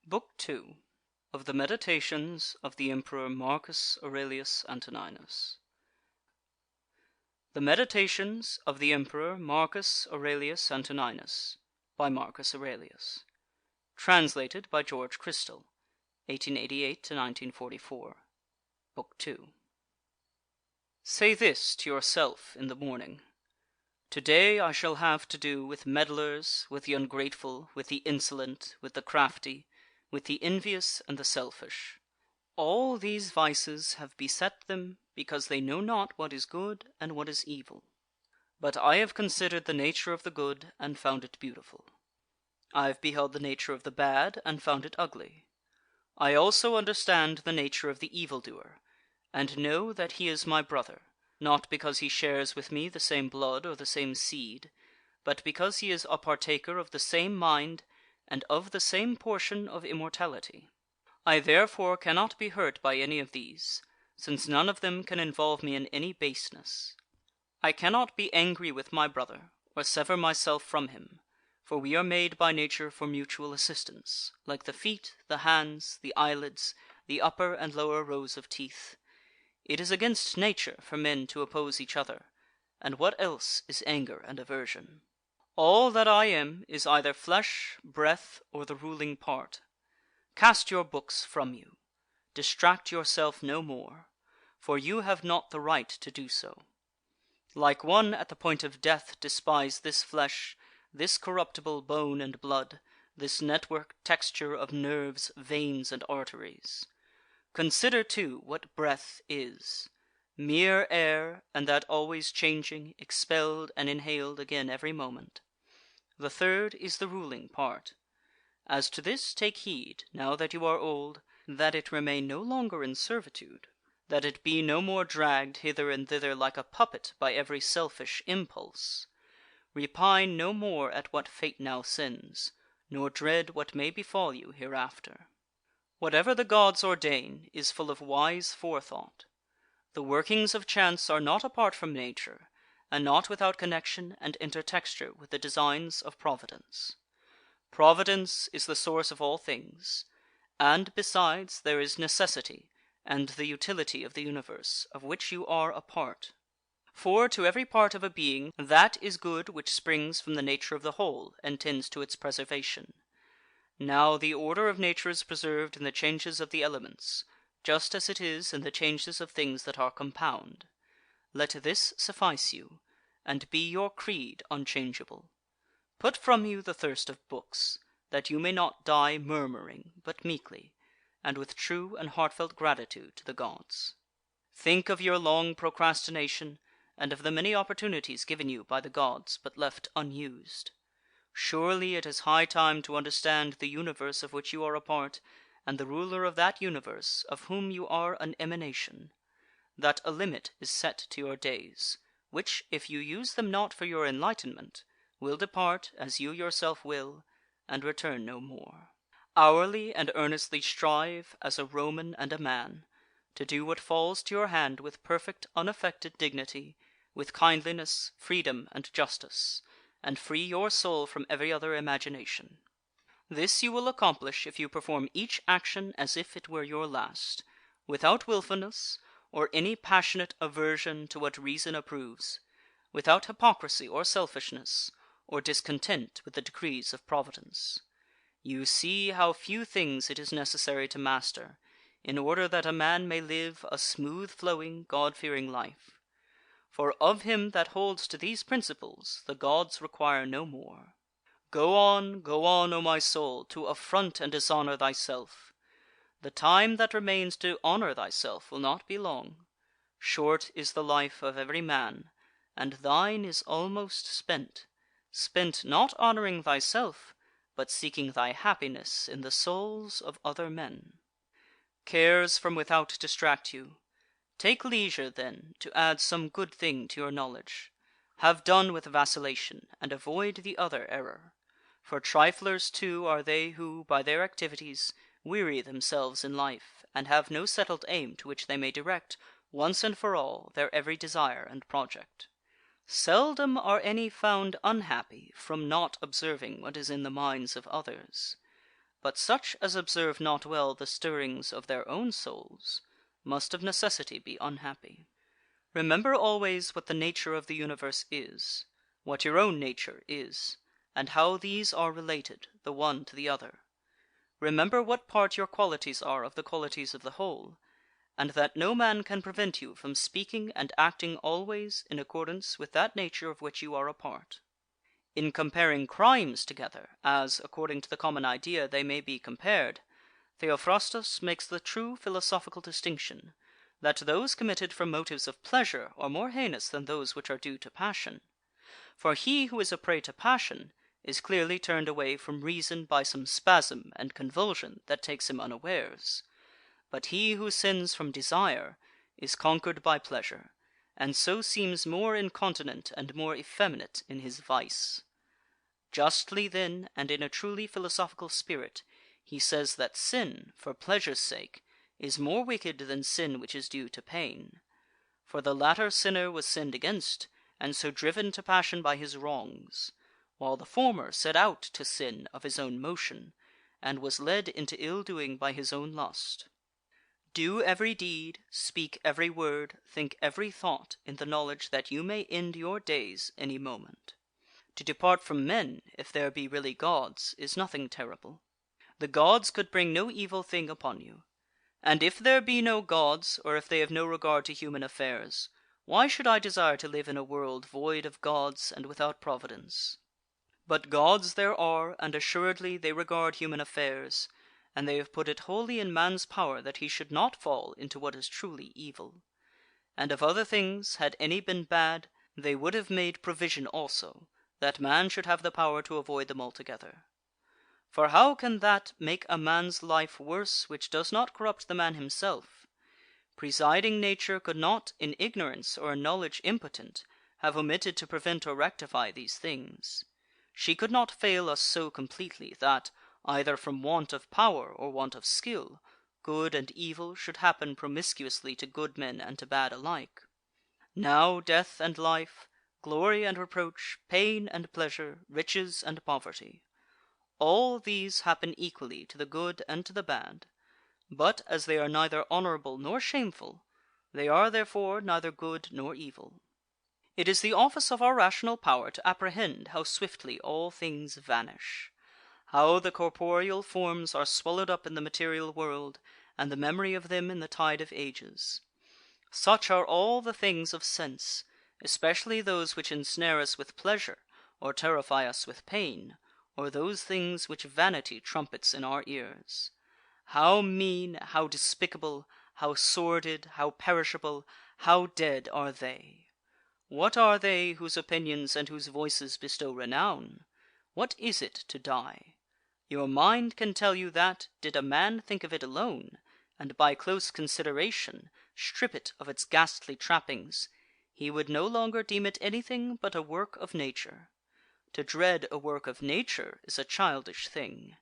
Book II. Of the Meditations of the Emperor Marcus Aurelius Antoninus. The Meditations of the Emperor Marcus Aurelius Antoninus, by Marcus Aurelius. Translated by George Chrystal, 1888–1944. Book II. Say this to yourself in the morning: To-day I shall have to do with meddlers, with the ungrateful, with the insolent, with the crafty, with the envious and the selfish. All these vices have beset them, because they know not what is good and what is evil. But I have considered the nature of the good, and found it beautiful. I have beheld the nature of the bad, and found it ugly. I also understand the nature of the evildoer, and know that he is my brother, not because he shares with me the same blood or the same seed, but because he is a partaker of the same mind, and of the same portion of immortality. I therefore cannot be hurt by any of these, since none of them can involve me in any baseness. I cannot be angry with my brother, or sever myself from him, for we are made by nature for mutual assistance, like the feet, the hands, the eyelids, the upper and lower rows of teeth. It is against nature for men to oppose each other, and what else is anger and aversion? All that I am is either flesh, breath, or the ruling part. Cast your books from you. Distract yourself no more, for you have not the right to do so. Like one at the point of death, despise this flesh, this corruptible bone and blood, this network texture of nerves, veins, and arteries. Consider, too, what breath is: mere air, and that always changing, expelled and inhaled again every moment. The third is the ruling part. As to this take heed, now that you are old, that it remain no longer in servitude, that it be no more dragged hither and thither like a puppet by every selfish impulse. Repine no more at what fate now sends, nor dread what may befall you hereafter. Whatever the gods ordain is full of wise forethought. The workings of chance are not apart from nature, and not without connection and intertexture with the designs of Providence. Providence is the source of all things, and, besides, there is necessity, and the utility of the universe, of which you are a part. For to every part of a being that is good which springs from the nature of the whole, and tends to its preservation. Now the order of nature is preserved in the changes of the elements, just as it is in the changes of things that are compound. Let this suffice you, and be your creed unchangeable. Put from you the thirst of books, that you may not die murmuring, but meekly, and with true and heartfelt gratitude to the gods. Think of your long procrastination, and of the many opportunities given you by the gods, but left unused. Surely it is high time to understand the universe of which you are a part, and the ruler of that universe, of whom you are an emanation; that a limit is set to your days, which, if you use them not for your enlightenment, will depart, as you yourself will, and return no more. Hourly and earnestly strive, as a Roman and a man, to do what falls to your hand with perfect unaffected dignity, with kindliness, freedom, and justice, and free your soul from every other imagination. This you will accomplish if you perform each action as if it were your last, without wilfulness, or any passionate aversion to what reason approves, without hypocrisy or selfishness, or discontent with the decrees of Providence. You see how few things it is necessary to master, in order that a man may live a smooth-flowing, God-fearing life. For of him that holds to these principles the gods require no more. Go on, O my soul, to affront and dishonour thyself. The time that remains to honour thyself will not be long. Short is the life of every man, and thine is almost spent, spent not honouring thyself, but seeking thy happiness in the souls of other men. Cares from without distract you. Take leisure, then, to add some good thing to your knowledge. Have done with vacillation, and avoid the other error. For triflers, too, are they who, by their activities, weary themselves in life, and have no settled aim to which they may direct, once and for all, their every desire and project. Seldom are any found unhappy from not observing what is in the minds of others. But such as observe not well the stirrings of their own souls must of necessity be unhappy. Remember always what the nature of the universe is, what your own nature is, and how these are related, the one to the other. Remember what part your qualities are of the qualities of the whole, and that no man can prevent you from speaking and acting always in accordance with that nature of which you are a part. In comparing crimes together, as, according to the common idea, they may be compared, Theophrastus makes the true philosophical distinction, that those committed from motives of pleasure are more heinous than those which are due to passion. For he who is a prey to passion is clearly turned away from reason by some spasm and convulsion that takes him unawares. But he who sins from desire is conquered by pleasure, and so seems more incontinent and more effeminate in his vice. Justly then, and in a truly philosophical spirit, he says that sin, for pleasure's sake, is more wicked than sin which is due to pain. For the latter sinner was sinned against, and so driven to passion by his wrongs, while the former set out to sin of his own motion, and was led into ill doing by his own lust. Do every deed, speak every word, think every thought, in the knowledge that you may end your days any moment. To depart from men, if there be really gods, is nothing terrible. The gods could bring no evil thing upon you. And if there be no gods, or if they have no regard to human affairs, why should I desire to live in a world void of gods and without providence? But gods there are, and assuredly they regard human affairs, and they have put it wholly in man's power that he should not fall into what is truly evil. And of other things, had any been bad, they would have made provision also, that man should have the power to avoid them altogether. For how can that make a man's life worse which does not corrupt the man himself? Presiding nature could not, in ignorance or in knowledge impotent, have omitted to prevent or rectify these things. She could not fail us so completely, that, either from want of power or want of skill, good and evil should happen promiscuously to good men and to bad alike. Now death and life, glory and reproach, pain and pleasure, riches and poverty, all these happen equally to the good and to the bad. But as they are neither honourable nor shameful, they are therefore neither good nor evil. It is the office of our rational power to apprehend how swiftly all things vanish, how the corporeal forms are swallowed up in the material world, and the memory of them in the tide of ages. Such are all the things of sense, especially those which ensnare us with pleasure, or terrify us with pain, or those things which vanity trumpets in our ears. How mean, how despicable, how sordid, how perishable, how dead are they! What are they whose opinions and whose voices bestow renown? What is it to die? Your mind can tell you that, did a man think of it alone, and by close consideration strip it of its ghastly trappings, he would no longer deem it anything but a work of nature. To dread a work of nature is a childish thing,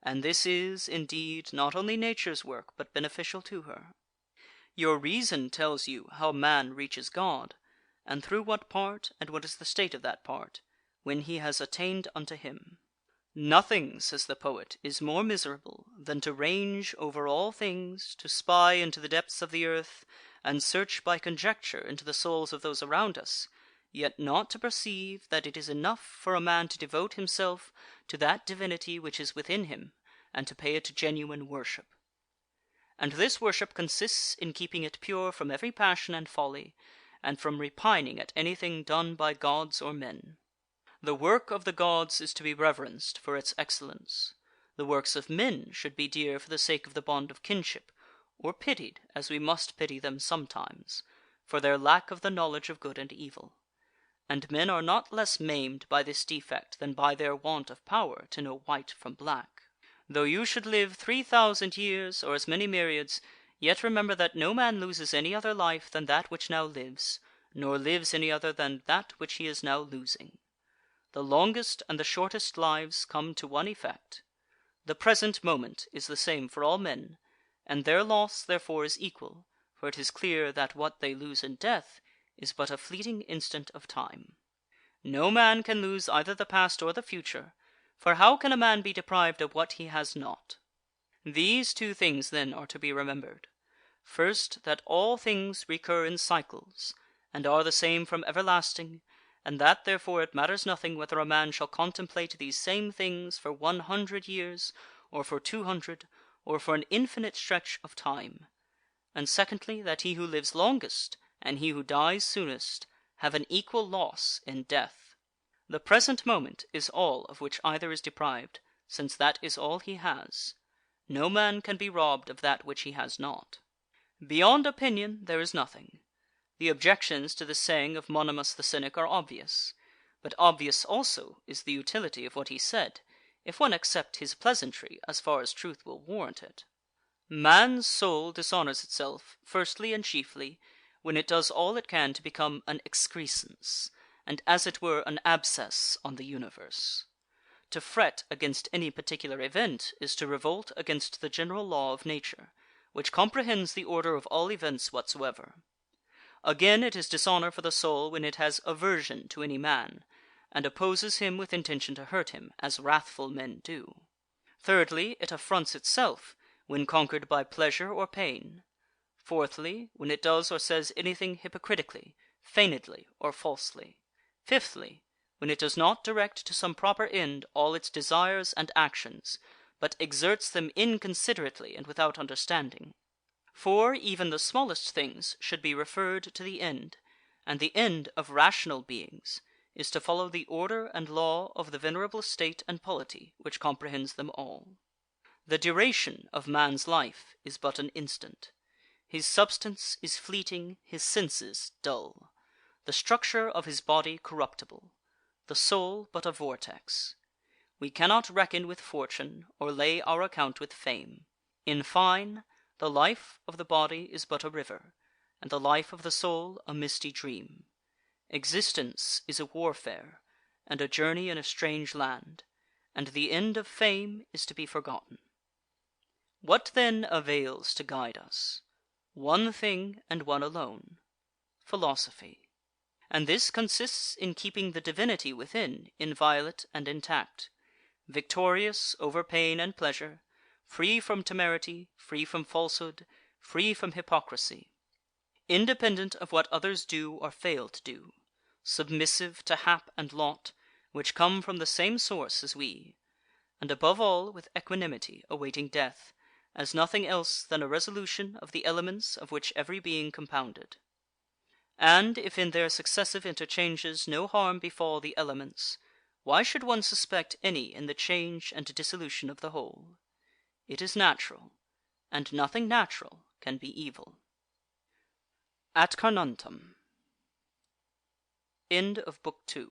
and this is, indeed, not only nature's work, but beneficial to her. Your reason tells you how man reaches God, and through what part, and what is the state of that part, when he has attained unto him. Nothing, says the poet, is more miserable than to range over all things, to spy into the depths of the earth, and search by conjecture into the souls of those around us, yet not to perceive that it is enough for a man to devote himself to that divinity which is within him, and to pay it genuine worship. And this worship consists in keeping it pure from every passion and folly, and from repining at anything done by gods or men. The work of the gods is to be reverenced for its excellence. The works of men should be dear for the sake of the bond of kinship, or pitied, as we must pity them sometimes, for their lack of the knowledge of good and evil. And men are not less maimed by this defect than by their want of power to know white from black. Though you should live 3,000 years, or as many myriads, yet remember that no man loses any other life than that which now lives, nor lives any other than that which he is now losing. The longest and the shortest lives come to one effect. The present moment is the same for all men, and their loss therefore is equal, for it is clear that what they lose in death is but a fleeting instant of time. No man can lose either the past or the future, For how can a man be deprived of what he has not? These two things then are to be remembered. First, that all things recur in cycles, and are the same from everlasting, and that therefore it matters nothing whether a man shall contemplate these same things for 100 years, or for 200, or for an infinite stretch of time. And secondly, that he who lives longest, and he who dies soonest, have an equal loss in death. The present moment is all of which either is deprived, since that is all he has. No man can be robbed of that which he has not. Beyond opinion there is nothing. The objections to the saying of Monimus the Cynic are obvious, but obvious also is the utility of what he said, if one accept his pleasantry as far as truth will warrant it. Man's soul dishonours itself, firstly and chiefly, when it does all it can to become an excrescence, and as it were an abscess on the universe. To fret against any particular event is to revolt against the general law of nature, which comprehends the order of all events whatsoever. Again, it is dishonour for the soul when it has aversion to any man, and opposes him with intention to hurt him, as wrathful men do. Thirdly, it affronts itself when conquered by pleasure or pain. Fourthly, when it does or says anything hypocritically, feignedly, or falsely. Fifthly, when it does not direct to some proper end all its desires and actions, but exerts them inconsiderately and without understanding. For even the smallest things should be referred to the end, and the end of rational beings is to follow the order and law of the venerable state and polity which comprehends them all. The duration of man's life is but an instant. His substance is fleeting, his senses dull, the structure of his body corruptible, the soul but a vortex. We cannot reckon with fortune, or lay our account with fame. In fine, the life of the body is but a river, and the life of the soul a misty dream. Existence is a warfare, and a journey in a strange land, and the end of fame is to be forgotten. What then avails to guide us? One thing, and one alone: philosophy. And this consists in keeping the divinity within inviolate and intact, victorious over pain and pleasure, free from temerity, free from falsehood, free from hypocrisy, independent of what others do or fail to do, submissive to hap and lot, which come from the same source as we, and above all with equanimity awaiting death, as nothing else than a resolution of the elements of which every being compounded. And if in their successive interchanges no harm befall the elements, why should one suspect any in the change and dissolution of the whole? It is natural, and nothing natural can be evil. At Carnuntum. End of Book 2.